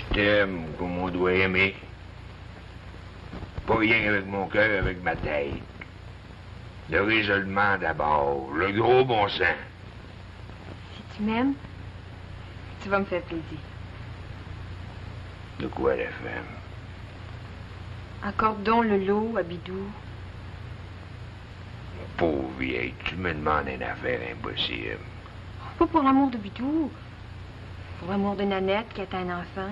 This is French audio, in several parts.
Je t'aime comme on doit aimer. Pas rien avec mon cœur, avec ma tête. Le raisonnement d'abord, le gros bon sens. Si tu m'aimes, tu vas me faire plaisir. De quoi la femme? Accorde donc le lot à Bidou. Pauvre vieille, tu me demandes une affaire impossible. Pas pour l'amour de Bidou. Pour l'amour de Nanette qui a un enfant.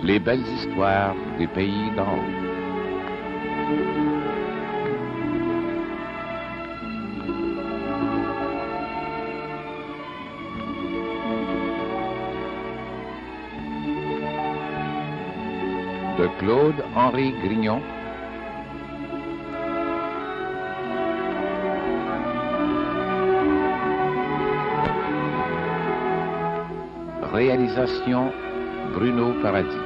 Les belles histoires des pays d'en haut. De Claude-Henri Grignon. Réalisation Bruno Paradis.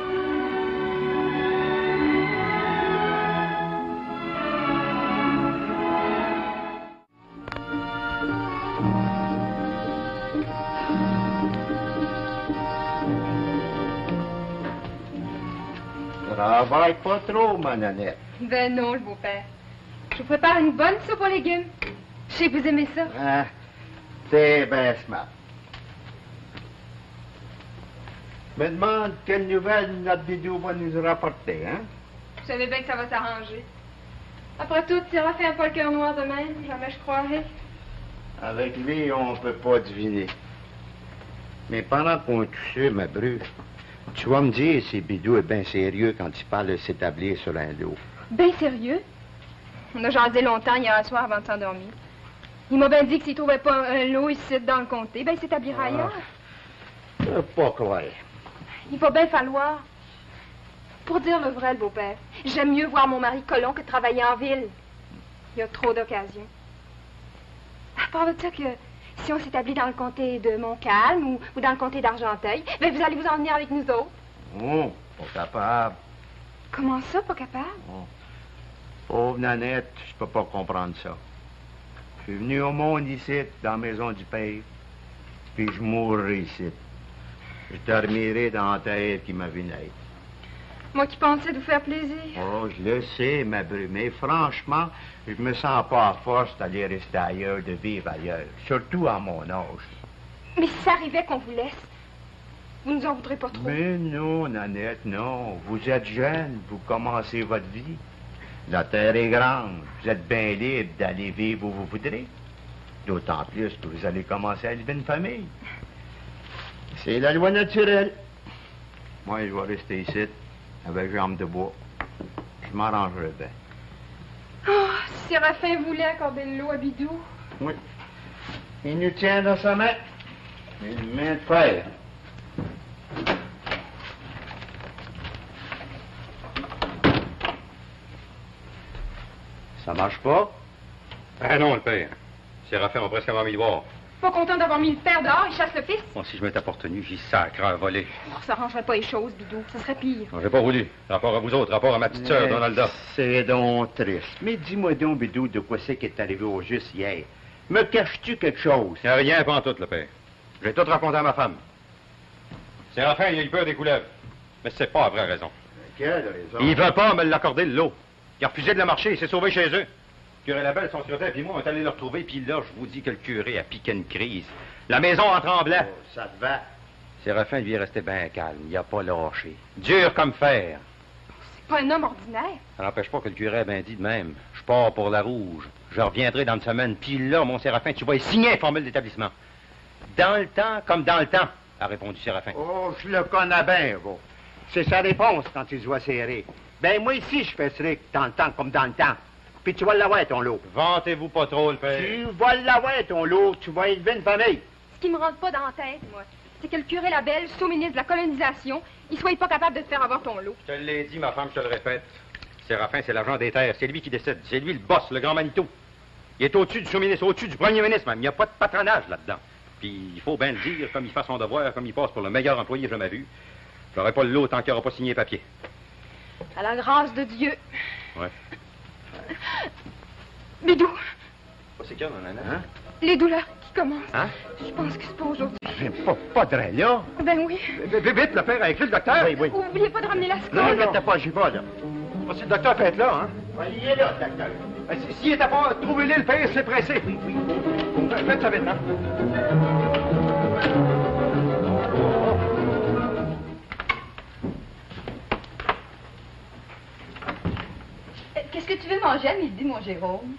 Travaille pas trop, ma Nanette. Ben non, le beau-père. Je vous prépare une bonne soupe aux légumes. Je sais que vous aimez ça. Ah, t'es bien smart. Me demande quelle nouvelle notre Bidou va nous rapporter, hein? Vous savez bien que ça va s'arranger. Après tout, Séraphin n'a pas le cœur noir de même. Jamais je croirais. Avec lui, on peut pas deviner. Mais pendant qu'on est touché, ma bru, tu vas me dire si Bidou est bien sérieux quand il parle de s'établir sur un lot. Ben sérieux? On a jasé longtemps hier soir avant de s'endormir. Il m'a bien dit que s'il trouvait pas un lot ici dans le comté, ben il s'établira ailleurs. Je peux pas croire. Il va bien falloir. Pour dire le vrai, le beau-père, j'aime mieux voir mon mari colon que de travailler en ville. Il y a trop d'occasions. À part de ça que si on s'établit dans le comté de Montcalm ou dans le comté d'Argenteuil, ben vous allez vous en venir avec nous autres. Oh, pas capable. Comment ça, pas capable? Oh. Pauvre Nanette, je peux pas comprendre ça. Je suis venu au monde ici, dans la maison du père, puis je mourrai ici. Je dormirai dans la terre qui m'a vu naître. Moi qui pensais de vous faire plaisir. Oh, je le sais, ma bru, mais franchement, je me sens pas à force d'aller rester ailleurs, de vivre ailleurs, surtout à mon âge. Mais si ça arrivait qu'on vous laisse, vous nous en voudrez pas trop. Mais non, Nanette, non. Vous êtes jeune, vous commencez votre vie. La terre est grande, vous êtes bien libre d'aller vivre où vous voudrez. D'autant plus que vous allez commencer à élever une famille. C'est la loi naturelle. Moi, je vais rester ici, avec jambes de bois. Je m'arrangerai bien. Oh, si Séraphin voulait accorder le lot à Bidou. Oui. Il nous tient dans sa main. Une main de fer. Ça marche pas? Ah non, le père. Séraphin ont presque mis le voir. Pas content d'avoir mis le père dehors, il chasse le fils. Bon, si je m'étais porté nu, j'y sacre à voler. Alors, ça arrangerait pas les choses, Bidou. Ça serait pire. J'ai pas voulu. Rapport à vous autres, rapport à ma petite sœur, Donalda. C'est donc triste. Mais dis-moi donc, Bidou, de quoi c'est qui est arrivé au juste hier? Me caches-tu quelque chose? C'est rien, pas en tout, le père. J'ai tout raconté à ma femme. Séraphin, il a eu peur des couleuvres. Mais c'est pas la vraie raison. Quelle raison? Il veut pas me l'accorder, le lot. Il a refusé de la marcher, il s'est sauvé chez eux. Le curé Labelle, son secrétaire, puis moi, on est allé le retrouver, puis là, je vous dis que le curé a piqué une crise. La maison en tremblait. Oh, ça te va. Séraphin, lui, est resté bien calme. Il a pas lâché. Dur comme fer. C'est pas un homme ordinaire. Ça n'empêche pas que le curé a bien dit de même. Je pars pour la rouge. Je reviendrai dans une semaine. Puis là, mon Séraphin, tu vas y signer une formule d'établissement. Dans le temps comme dans le temps, a répondu Séraphin. Oh, je le connais bien, vous. C'est sa réponse quand il se voit serré. Ben, moi ici, je fais ça dans le temps comme dans le temps. Puis tu vas l'avoir, ton lot. Vantez-vous pas trop, le père. Tu vas l'avoir, ton lot. Tu vas élever une famille. Ce qui me rentre pas dans la tête, moi, c'est que le curé Labelle, sous-ministre de la colonisation, il soit pas capable de te faire avoir ton lot. Je te l'ai dit, ma femme, je te le répète. Séraphin, c'est l'agent des terres. C'est lui qui décide. C'est lui le boss, le grand Manitou. Il est au-dessus du sous-ministre, au-dessus du premier ministre, même. Il n'y a pas de patronage là-dedans. Puis il faut bien le dire, comme il fait son devoir, comme il passe pour le meilleur employé que j'ai jamais vu. Je n'aurai pas le lot tant qu'il n'aura pas signé papier. À la grâce de Dieu. Ouais. Bidou, C'est qu'il y a dans la neige? Hein? les douleurs qui commencent. Hein? Je pense que c'est pas aujourd'hui. Pas de là. Ben oui. Vite, le père a écrit le docteur. Oui. Oubliez pas de ramener la Non, seconde. inquiète pas, j'y vais, là. Si le docteur peut être là, hein? Il est là, docteur. S'il était pas, trouvez-le, le père, c'est pressé. Oui. Faites ça vite, hein? Qu'est-ce que tu veux manger à midi, mon Jérôme?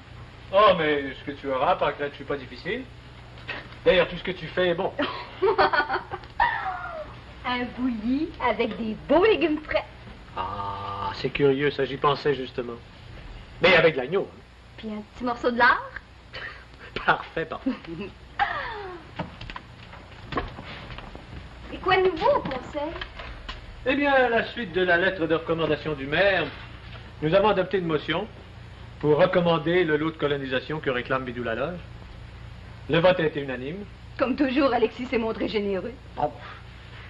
Oh, mais ce que tu auras, tant que là, tu es pas difficile. D'ailleurs, tout ce que tu fais est bon. Un bouilli avec des beaux légumes frais. Ah, c'est curieux, ça, j'y pensais justement. Mais avec de l'agneau. Hein. Puis un petit morceau de lard. Parfait. Et quoi de nouveau au conseil? Eh bien, à la suite de la lettre de recommandation du maire, nous avons adopté une motion pour recommander le lot de colonisation que réclame Bidou Laloge. Le vote a été unanime. Comme toujours, Alexis s'est montré généreux. Bon.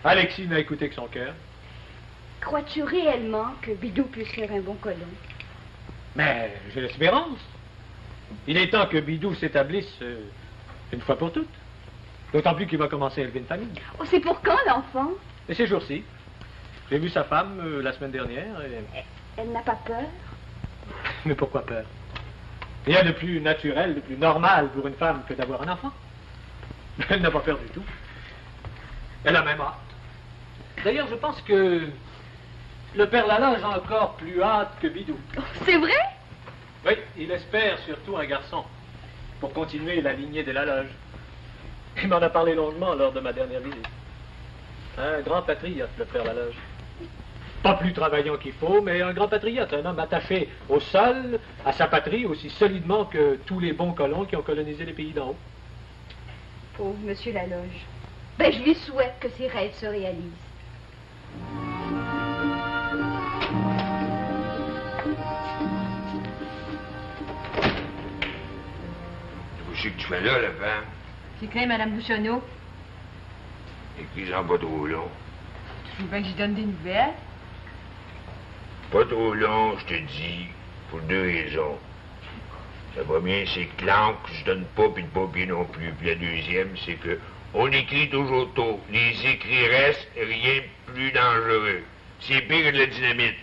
Alexis n'a écouté que son cœur. Crois-tu réellement que Bidou puisse faire un bon colon? Mais j'ai l'espérance. Il est temps que Bidou s'établisse une fois pour toutes. D'autant plus qu'il va commencer à élever une famille. Oh, c'est pour quand, l'enfant? Et ces jours-ci, j'ai vu sa femme la semaine dernière et... Elle n'a pas peur? Mais pourquoi peur? Rien de plus naturel, de plus normal pour une femme que d'avoir un enfant. Elle n'a pas peur du tout. Elle a même hâte. D'ailleurs, je pense que le père Laloge a encore plus hâte que Bidou. Oh, c'est vrai? Oui, il espère surtout un garçon pour continuer la lignée des Laloge. Il m'en a parlé longuement lors de ma dernière visite. Un grand patriote, le père Laloge. Pas plus travaillant qu'il faut, mais un grand patriote, un homme attaché au sol, à sa patrie, aussi solidement que tous les bons colons qui ont colonisé les pays d'en haut. Pauvre monsieur Laloge. Ben, je lui souhaite que ses rêves se réalisent. Qu'est-ce que tu fais là, la femme? J'ai craint Mme Bouchonneau. Écris-en pas trop long. Je veux bien que je donne des nouvelles. Pas trop long, je te dis, pour deux raisons. La première, c'est que l'encre, je donne pas, puis le papier non plus. Puis la deuxième, c'est que on écrit toujours tôt. Les écrits restent, rien de plus dangereux. C'est pire que de la dynamite.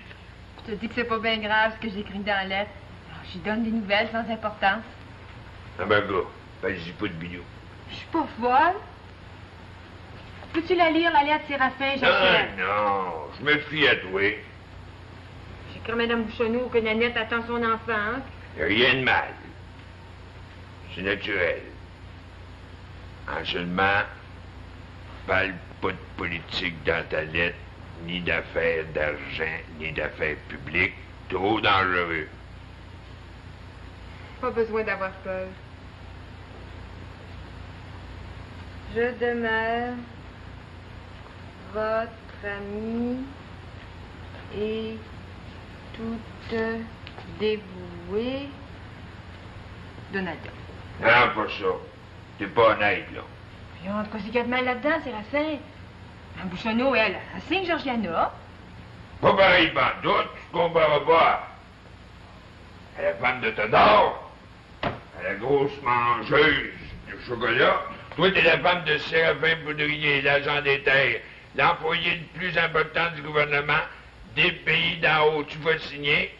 Je te dis que c'est pas bien grave ce que j'écris dans la lettre. Alors, j'y donne des nouvelles sans importance. Ah ben, gars, vas-y pas de bidou. Je suis pas folle. Peux-tu la lire, la lettre Séraphin, Jacques? Non, je me fie à toi. J'écris à Mme Bouchonneau que Nanette attend son enfant. Rien de mal. C'est naturel. En seulement, parle pas de politique dans ta lettre, ni d'affaires d'argent, ni d'affaires publiques. Trop dangereux. Pas besoin d'avoir peur. Je demeure votre amie et toute dévouée Donadia. Non, pas ça. T'es pas honnête, là. Puis, en tout cas, c'est qu'il y a de mal là-dedans, Séraphin. Mme Bouchonneau, elle signe Georgiana. Pas pareil, bandoute, tu te compares pas. À la femme de Théodore, à la grosse mangeuse de chocolat. Toi, t'es la femme de Séraphin Poudrier, l'agent des terres, l'employé le plus important du gouvernement des pays d'en haut. Tu vas signer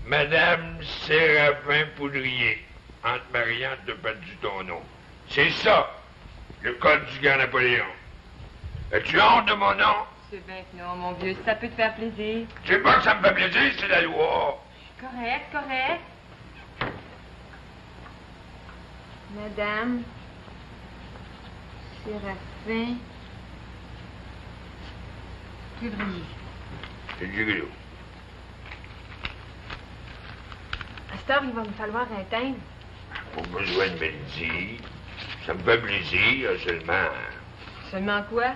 Madame Séraphin Poudrier. En te mariant, t'as perdu ton nom. C'est ça, le code du grand Napoléon. As-tu honte de mon nom? C'est bien que non, mon vieux, si ça peut te faire plaisir. Tu sais pas que ça me fait plaisir, c'est la loi. Correct, correct. Madame Séraphin Poudrier. C'est du gros. À cette heure, il va me falloir un timbre. Pas besoin de me le dire. Ça me fait plaisir, seulement. Seulement quoi?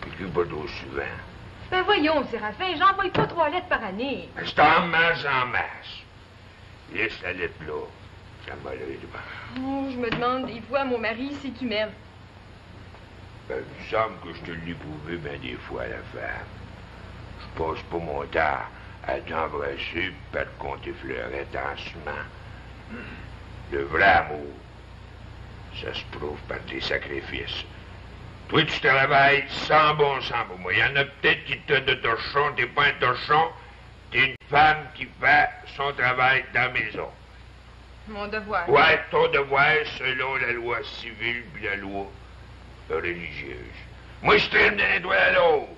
Écris pas trop souvent. Ben voyons, Séraphin, j'envoie pas 3 lettres par année. C'est en masse, en masse. Laisse la lettre là. Ça m'a l'air de... Oh, je me demande des fois à mon mari si tu m'aimes. Ben, il me semble que je te l'ai prouvé bien des fois à la femme. Je passe pas mon temps Elle t'embrasser, puis elle te compter fleurette en semant. Le vrai amour, ça se prouve par des sacrifices. Toi, tu travailles sans bon sens pour moi. Il y en a peut-être qui te de torchon, t'es pas un torchon, t'es une femme qui fait son travail dans la maison. Mon devoir. Ouais, ton devoir selon la loi civile puis la loi religieuse. Moi, je traîne d'un doigt à l'autre.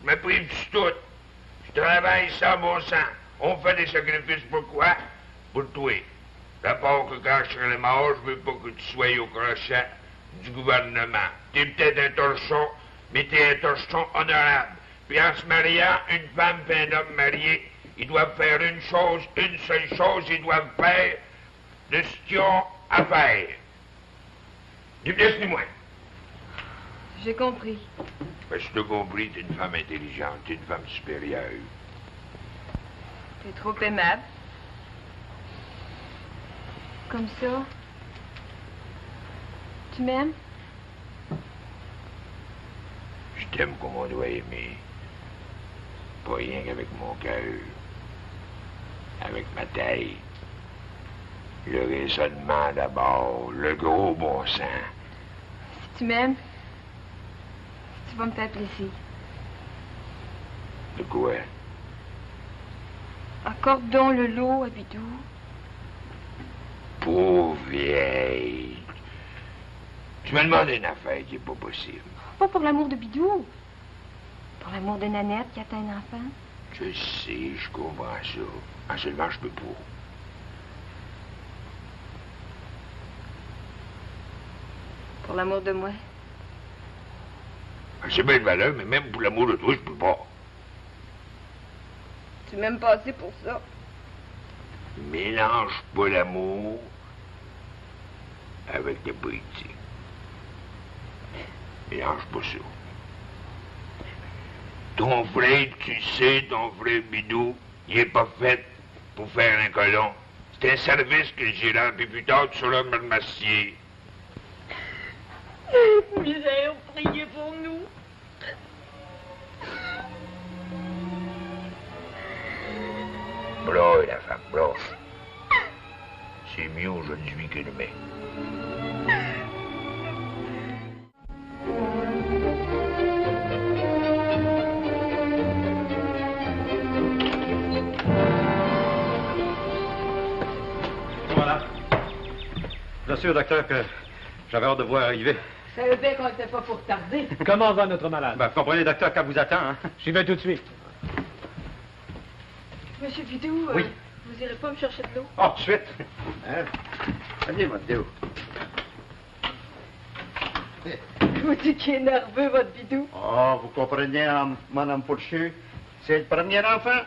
Je me prive du tout. Je travaille sans bon sens. On fait des sacrifices pour quoi? Pour toi. D'abord que quand je serai mort, je veux pas que tu sois au crochet du gouvernement. T'es peut-être un torchon, mais t'es un torchon honorable. Puis en se mariant, une femme et un homme mariés, ils doivent faire une chose, une seule chose, ils doivent faire de ce qu'ils ont à faire. Ni plus ni moins. J'ai compris. Ben, si t'as compris, t'es une femme intelligente, t'es une femme supérieure. T'es trop aimable. Comme ça. Tu m'aimes? Je t'aime comme on doit aimer. Pas rien qu'avec mon cœur. Avec ma taille. Le raisonnement d'abord, le gros bon sens. Si tu m'aimes, tu vas me faire plaisir. De quoi? Accorde donc le lot à Bidou. Pauvre vieille. Tu me demandes une affaire qui n'est pas possible. Pas pour l'amour de Bidou. Pour l'amour de Nanette qui attend un enfant. Je sais, je comprends ça. En seulement, je peux pas. Pour l'amour de moi. C'est bien de valeur, mais même pour l'amour de toi, je peux pas. Tu m'aimes pas assez pour ça. Mélange pas l'amour avec la politique. Mélange pas ça. Ton frère, tu sais, ton frère Bidou, il est pas fait pour faire un colon. C'est un service que j'ai rendu plus tard, tu sauras me remercier. Misère, priez pour nous. Broye, la femme, broye. C'est mieux aujourd'hui que demain. Voilà. Je vous assure, docteur, que j'avais hâte de vous voir arriver. Je savais bien qu'on n'était pas pour tarder. Comment va notre malade? Ben, vous comprenez, docteur, qu'elle vous attend, hein? J'y vais tout de suite. Monsieur Bidou, Oui. vous irez pas me chercher de l'eau? Oh, tout de suite. Hein? Allez, votre Déo. Je vous dis qu'il est nerveux, votre Bidou. Oh, vous comprenez, madame Fourchu, c'est le premier enfant.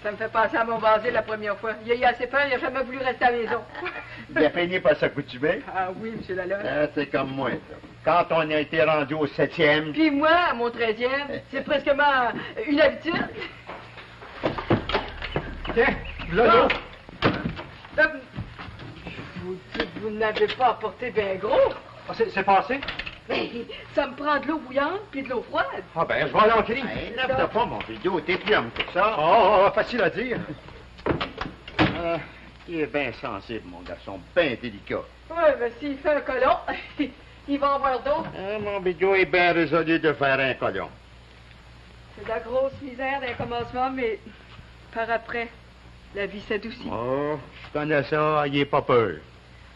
Ça me fait penser à mon Basile la première fois. Il a eu assez peur, il n'a jamais voulu rester à la maison. Il a fini par s'accoutumer. Ah oui, monsieur Laloche. C'est comme moi. Quand on a été rendu au 7e... Puis moi, à mon 13e, c'est presquement une habitude. Tiens, là, l'eau. Vous dites que vous n'avez pas apporté bien gros. Ah, c'est passé? Mais ça me prend de l'eau bouillante puis de l'eau froide. Ah, ben, je vais aller en cri. Hey, lève-toi pas, mon vidéo, t'es plus homme que ça. Oh, facile à dire. Il est bien sensible, mon garçon, bien délicat. Oui, mais s'il fait un colon, il va en avoir d'autres. Mon vidéo est bien résolu de faire un colon. C'est de la grosse misère d'un commencement, mais par après, la vie s'adoucit. Oh, je connais ça, il est pas peur.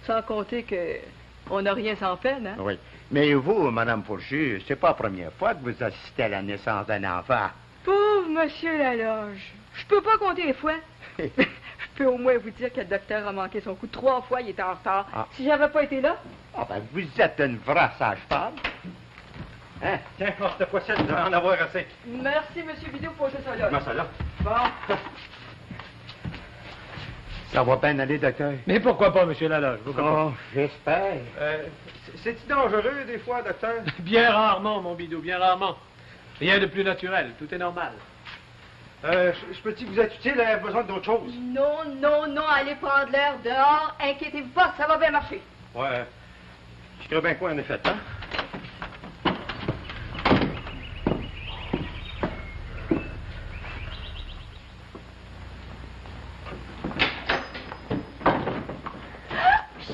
Sans compter que on n'a rien sans peine, hein? Oui. Mais vous, madame Fourchu, c'est pas la première fois que vous assistez à la naissance d'un enfant. Pauvre monsieur Laloge, je peux pas compter les fois. Je peux au moins vous dire que le docteur a manqué son coup 3 fois, il était en retard. Ah. Si j'avais pas été là, Ah ben, vous êtes une vraie sage-femme. Hein? Tiens, oh, cette fois-ci, je vais en avoir assez. merci monsieur Bidou pour poser ça là. Comment ça, là? Bon. Ça va bien aller, docteur? Mais pourquoi pas, monsieur Laloge? Vous comprenez? Oh, j'espère. C'est-tu dangereux, des fois, docteur? Bien rarement, mon bidou, bien rarement. Rien de plus naturel, tout est normal. Je peux-tu vous être utile? Elle a besoin d'autre chose. Non, non, non, allez prendre l'air dehors. Inquiétez-vous pas, ça va bien marcher. Ouais. Je crée bien quoi, en effet, hein?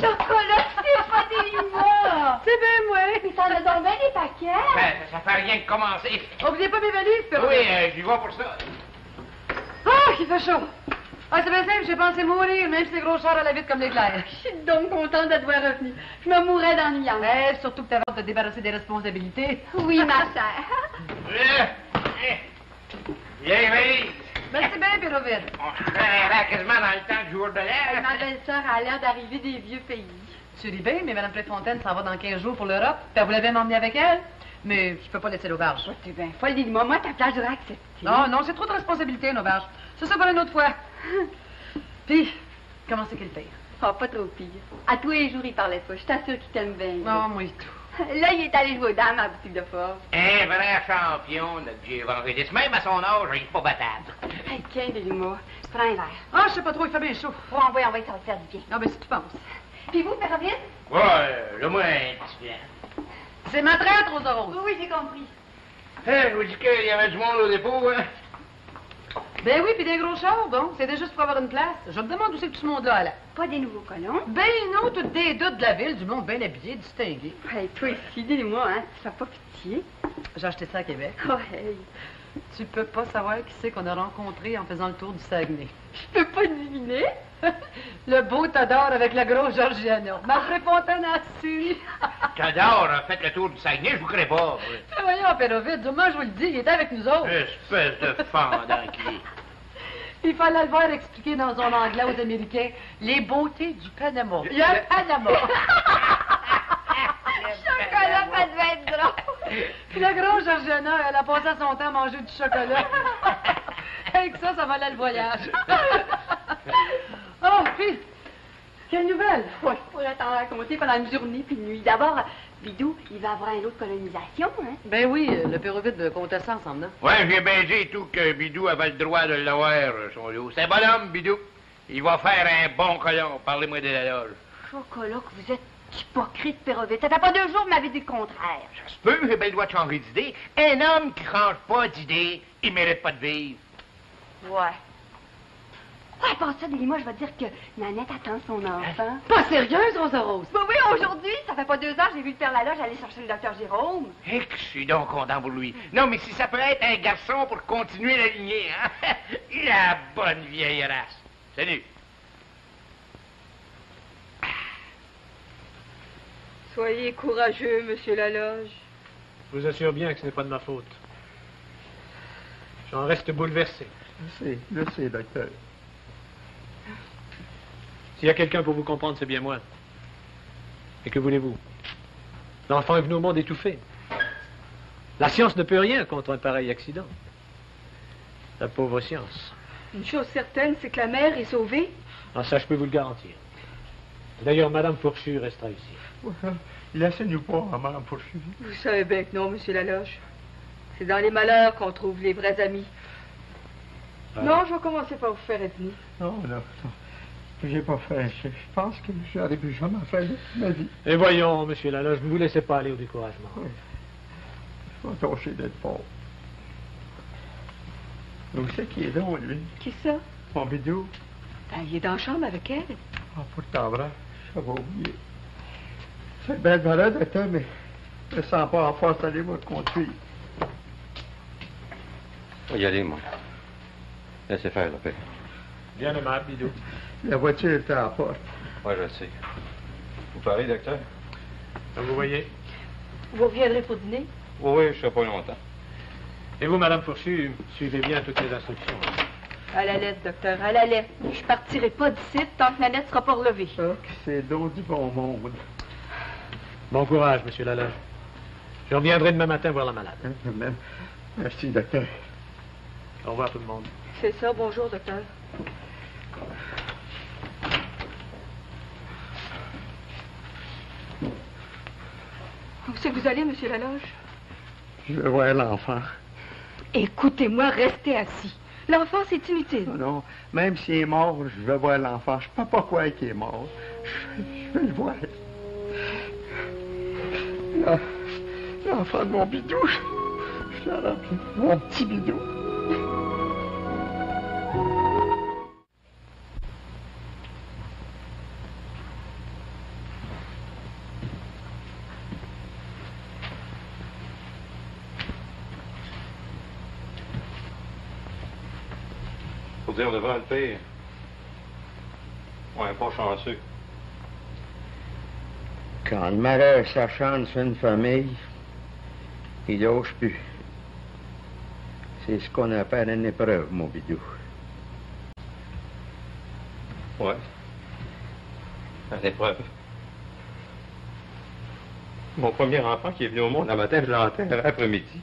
chocolat, c'est pas des limons! C'est bien, moi. Mais t'en as donc bien des paquets! Ça fait rien que commencer. Oubliez pas mes valises, Père. Oui, j'y vais pour ça. Ah, qu'il fait chaud. Ah, c'est bien simple, j'ai pensé mourir, même si les gros chars allaient vite comme l'éclair. Je suis donc contente de te voir revenir. Je me mourrais d'ennuyant. Eh, surtout que t'avais hâte de te débarrasser des responsabilités. Oui, ma chère. Viens, valise. Merci bien, Péroville. On se verra quasiment dans le temps du jour de l'air. Ma belle-sœur a l'air d'arriver des vieux pays. Tu ris bien, mais Mme Préfontaine s'en va dans 15 jours pour l'Europe. Puis elle voulait bien m'emmener avec elle. Mais je peux pas laisser l'auberge. T'es bien folle, dis-moi, moi, ta place, j'aurais accepté. Non, non, c'est trop de responsabilité, une auberge. Ça pour une autre fois. Puis, comment c'est qu'il paye? Oh, pas trop pire. À tous les jours, il parlait pas. Je t'assure qu'il t'aime bien. Non, moi et tout. Là, il est allé jouer aux dames à la boutique de force. Un vrai champion, notre vieux évangéliste. Même à son âge, il est pas battable. Hey, tiens, dis-moi, prends un verre. Ah, je sais pas trop, il fait bien chaud. On va, ça va te faire du bien. Non, mais si tu penses. Puis vous, Pérovine? Ouais, le moins un petit bien. C'est ma traite, Rosa Rose. Oui, j'ai compris. Je vous dis qu'il y avait du monde au dépôt, hein? Ben oui, puis des gros chars, bon. C'était juste pour avoir une place. Je me demande où c'est que tout ce monde-là allait. Pas des nouveaux colons? Ben non, toutes des doutes de la ville, du monde bien habillé, distingué. Hey, toi ici, dis-moi, hein, tu fais pas pitié? J'ai acheté ça à Québec. Oh, hey, Tu peux pas savoir qui c'est qu'on a rencontré en faisant le tour du Saguenay. je peux pas deviner. Le beau Tador avec la grosse Georgiana. Ma Préfontaine a su. Tador a fait le tour du Saguenay, je vous crée pas. Mais voyons, Pérovite, du moins je vous le dis, il était avec nous autres. Espèce de fendant qui est. Il fallait le voir expliquer dans son anglais aux Américains les beautés du Panama. Il y a Panama. Chocolat, ça devait être drôle. Puis la grosse Georgiana, elle a passé son temps à manger du chocolat. Avec ça, ça valait le voyage. Oh, puis, quelle nouvelle? Oui, je pourrais t'en raconter pendant une journée puis une nuit. D'abord, Bidou, il va avoir une autre colonisation, hein? Ben oui, le Pérovite de compter ça ensemble, non? Ouais, j'ai bien dit tout que Bidou avait le droit de l'avoir, son lot. C'est un bonhomme, Bidou. Il va faire un bon colon. Parlez-moi de la loge. Chocolat, que vous êtes hypocrite, Pérovite. Ça fait pas 2 jours que vous m'avez dit le contraire. Ça se peut, j'ai bien le droit de changer d'idée. Un homme qui change pas d'idée, il mérite pas de vivre. Ouais. Ouais, pour ça, dis-moi, je vais dire que Nanette attend son enfant. Pas sérieuse, Rosa Rose? Ben oui, aujourd'hui, ça fait pas 2 heures, j'ai vu le père Laloge aller chercher le docteur Jérôme. Et que je suis donc content pour lui. Non, mais si ça peut être un garçon pour continuer la lignée, hein? La bonne vieille race. Salut. Soyez courageux, Monsieur Laloge. Je vous assure bien que ce n'est pas de ma faute. J'en reste bouleversé. Je sais, docteur. S'il y a quelqu'un pour vous comprendre, c'est bien moi. Et que voulez-vous? L'enfant est venu au monde étouffé. La science ne peut rien contre un pareil accident. La pauvre science. Une chose certaine, c'est que la mère est sauvée. Ah, ça, je peux vous le garantir. D'ailleurs, Madame Fourchu restera ici. Laissez-nous pas, Madame Fourchu. Vous savez bien que non, Monsieur Laloge. C'est dans les malheurs qu'on trouve les vrais amis. Ah. Non, je vais commencer par vous faire revenir. Non. J'ai pas fait. Je pense que je n'arrive jamais à faire de ma vie. Et voyons, Monsieur Laloge, ne vous laissez pas aller au découragement. Je vais tâcher d'être fort. Où c'est qui est donc, lui? Qui ça? Mon bidou. Ben, il est dans la chambre avec elle. Ah, pour t'embrasser, ça va oublier. C'est bien malade, docteur, mais je ne sens pas en force d'aller me conduire. Faut y aller, moi. Laissez faire, la paix. Bien aimable, Bidou. La voiture était à la porte. Ouais, je le sais. Vous parlez, docteur? Comme vous voyez. Vous reviendrez pour dîner? Oui, je serai pas longtemps. Et vous, Madame Fourchu, suivez bien toutes les instructions. À la lettre, docteur, à la lettre. Je partirai pas d'ici tant que Nanette sera pas relevée. Ah, que c'est donc du bon monde. Bon courage, Monsieur Laloge. Je reviendrai demain matin voir la malade. Même. Merci, docteur. Au revoir, tout le monde. C'est ça, bonjour, docteur. Où c'est que vous allez, Monsieur Laloge? Je vais voir l'enfant. Écoutez-moi, restez assis. L'enfant, c'est inutile. Non, même s'il est mort, je vais voir l'enfant. Je ne peux pas croire qu'il est mort. Je vais le voir. L'enfant de mon bidou. Je l'ai rappelé. Mon petit bidou. Pour dire le vrai, le pire, on n'est pas chanceux. Quand le malheur s'acharne sur une famille, il lâche plus. C'est ce qu'on appelle une épreuve, mon bidou. Ouais. Une épreuve. Mon premier enfant qui est venu au monde un matin, je l'ai enterré après-midi.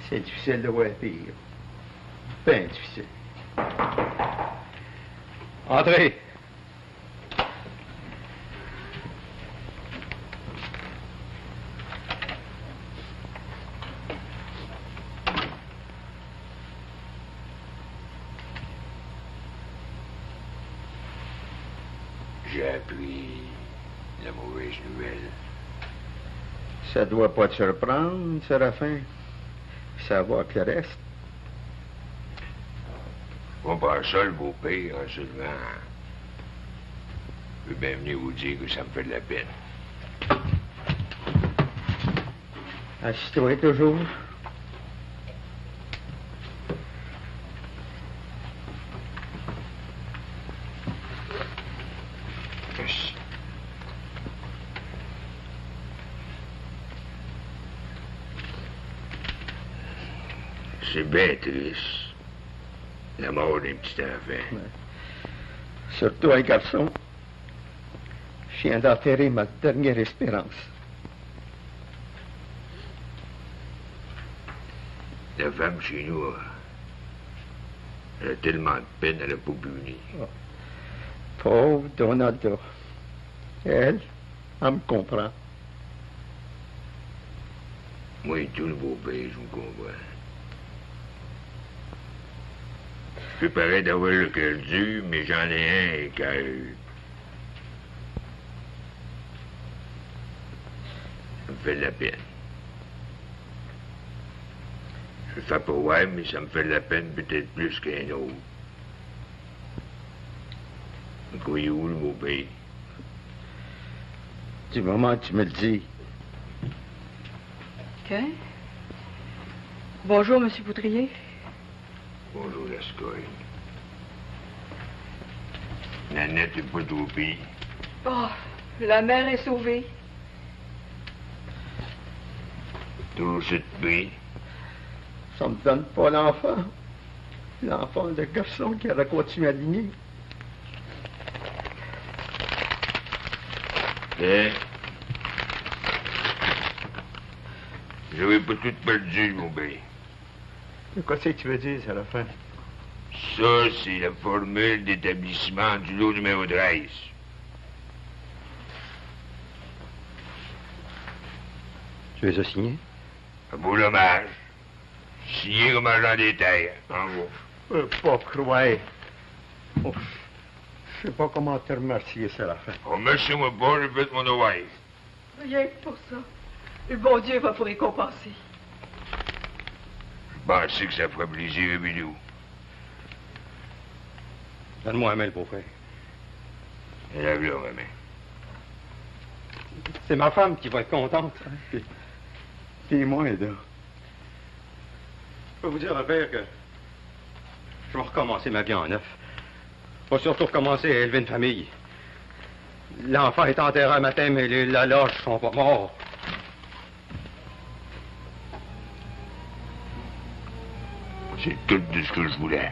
C'est difficile de voir pire. Ben difficile. Entrez! J'ai appris la mauvaise nouvelle. Ça doit pas te surprendre, Séraphin. Savoir que le reste. On pas ça, le beau-père, hein, seulement. Je peux bien venir vous dire que ça me fait de la peine. Assis-toi toujours. Merci. C'est bien triste. La mort d'un petit enfant. Surtout un garçon. Je viens d'enterrer ma dernière espérance. La femme chez nous, elle a tellement de peine, elle n'a pas pu venir. Pauvre Donalda. Elle me comprend. Moi et tout, le beau-père, je me comprends. Je peux paraître d'avoir le cœur dur, mais j'en ai un cœur. Ça me fait de la peine. Je le fais pas ouais, mais ça me fait de la peine peut-être plus qu'un autre. Vous croyez où, le beau-père? Du moment que tu me le dis. OK. Bonjour, Monsieur Poudrier. Bonjour, Lascogne. Nanette est pas trop pire. Oh, la mère est sauvée. Tout cette prie. Ça me donne pas l'enfant. L'enfant de garçon qui aurait continué à ligner. Hein? J'avais pas tout perdu, mon père. Qu'est-ce que tu veux dire, Séraphin? Ça, c'est la formule d'établissement du lot numéro 13. Tu les as signés? Un beau hommage. Signé comme agent des terres, en gros. Pas croire. Oh, je sais pas comment te remercier, Séraphin. Oh, merci-moi pas, j'ai fait mon devoir. Rien que pour ça. Le bon Dieu va vous récompenser. Je pensais que ça ferait plaisir à Bidou. Donne-moi un mail, beau-frère. Lève-la, ma main. C'est ma femme qui va être contente. Hein? Puis moi, là. Je peux vous dire, père, que je vais recommencer ma vie en neuf. Je vais surtout recommencer à élever une famille. L'enfant est enterré un matin, mais les Laloches sont pas morts. C'est tout de ce que je voulais.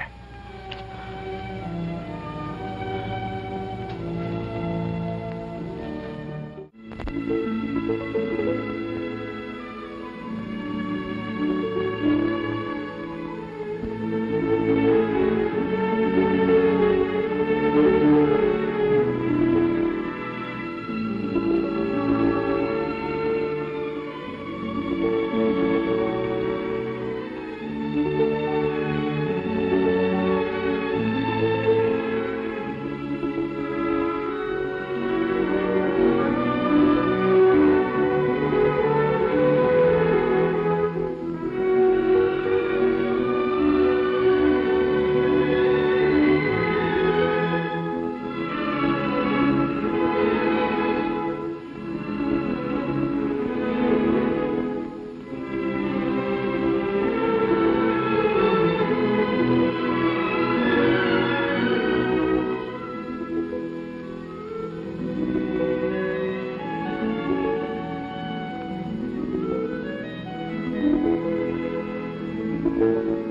Thank you.